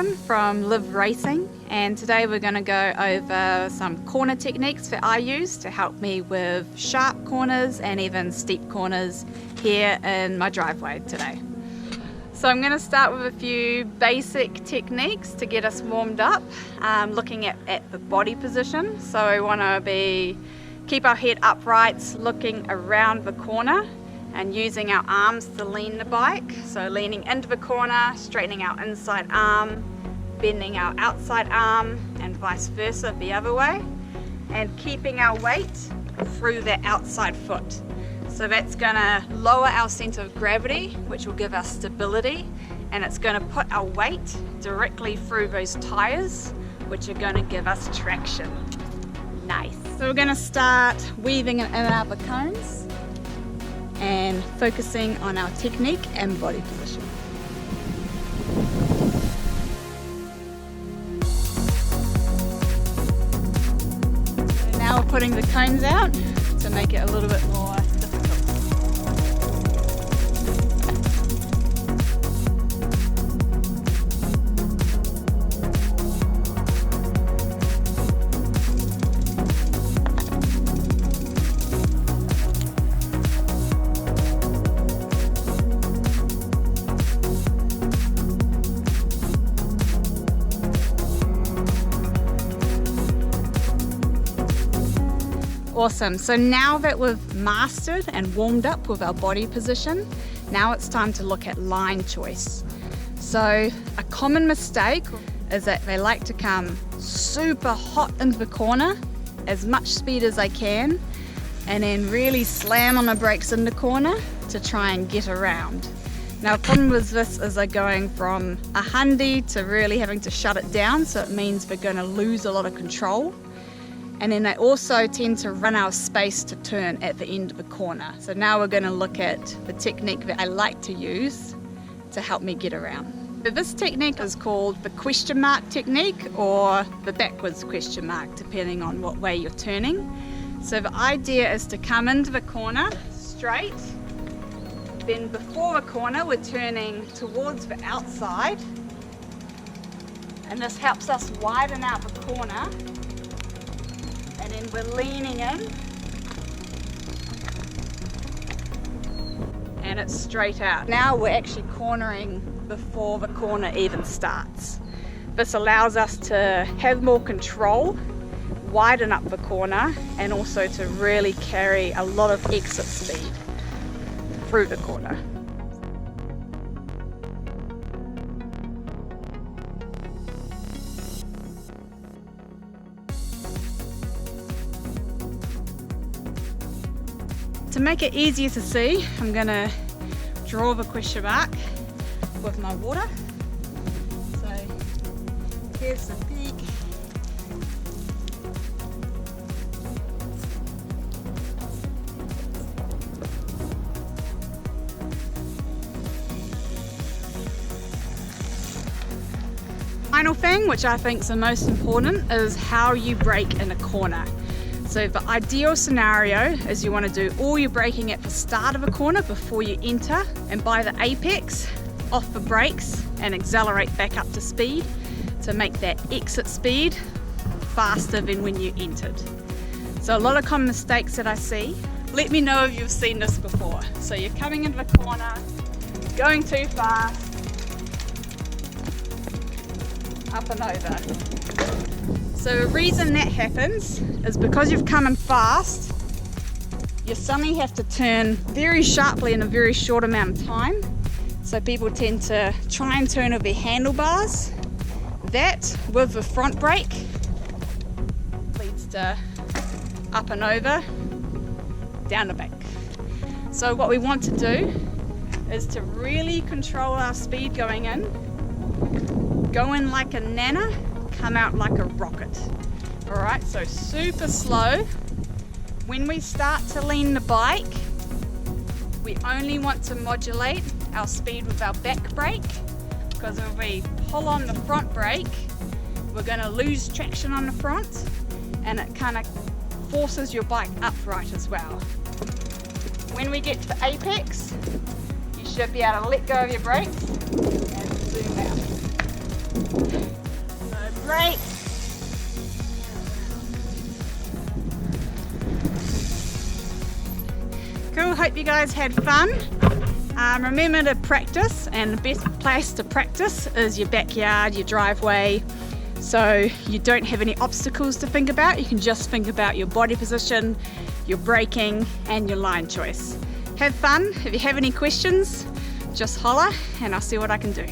Morrison from Live Racing, and today we're going to go over some corner techniques that I use to help me with sharp corners and even steep corners here in my driveway today. So I'm going to start with a few basic techniques to get us warmed up, looking at the body position. So we want to keep our head upright, looking around the corner and using our arms to lean the bike. So leaning into the corner, straightening our inside arm, bending our outside arm, and vice versa the other way, and keeping our weight through the outside foot. So that's gonna lower our center of gravity, which will give us stability, and it's gonna put our weight directly through those tires, which are gonna give us traction. Nice. So we're gonna start weaving in and out the cones and focusing on our technique and body position. So now we're putting the cones out to make it a little bit more difficult. Awesome, so now that we've mastered and warmed up with our body position, now it's time to look at line choice. So a common mistake is that they like to come super hot into the corner, as much speed as they can, and then really slam on the brakes in the corner to try and get around. Now the problem with this is they're going from a hundy to really having to shut it down, so it means we're going to lose a lot of control. And then they also tend to run out of space to turn at the end of the corner. So now we're going to look at the technique that I like to use to help me get around. So this technique is called the question mark technique, or the backwards question mark, depending on what way you're turning. So the idea is to come into the corner straight, then before the corner we're turning towards the outside, and this helps us widen out the corner. And then we're leaning in, and it's straight out. Now we're actually cornering before the corner even starts. This allows us to have more control, widen up the corner, and also to really carry a lot of exit speed through the corner. To make it easier to see, I'm going to draw the question mark with my water. So here's the peak. Final thing, which I think is the most important, is how you brake in a corner. So the ideal scenario is you want to do all your braking at the start of a corner before you enter, and by the apex, off the brakes and accelerate back up to speed to make that exit speed faster than when you entered. So a lot of common mistakes that I see, let me know if you've seen this before. So you're coming into the corner, going too fast, up and over. So the reason that happens is because you've come in fast, you suddenly have to turn very sharply in a very short amount of time. So people tend to try and turn with their handlebars. That, with the front brake, leads to up and over, down the bank. So what we want to do is to really control our speed going in, go in like a nana, come out like a rocket. Alright, so super slow. When we start to lean the bike, we only want to modulate our speed with our back brake, because if we pull on the front brake, we're going to lose traction on the front, and it kind of forces your bike upright as well. When we get to the apex, you should be able to let go of your brakes and zoom out. No break. Cool, hope you guys had fun. Remember to practice, and the best place to practice is your backyard, your driveway, so you don't have any obstacles to think about. You can just think about your body position, your braking, and your line choice. Have fun. If you have any questions, just holler and I'll see what I can do.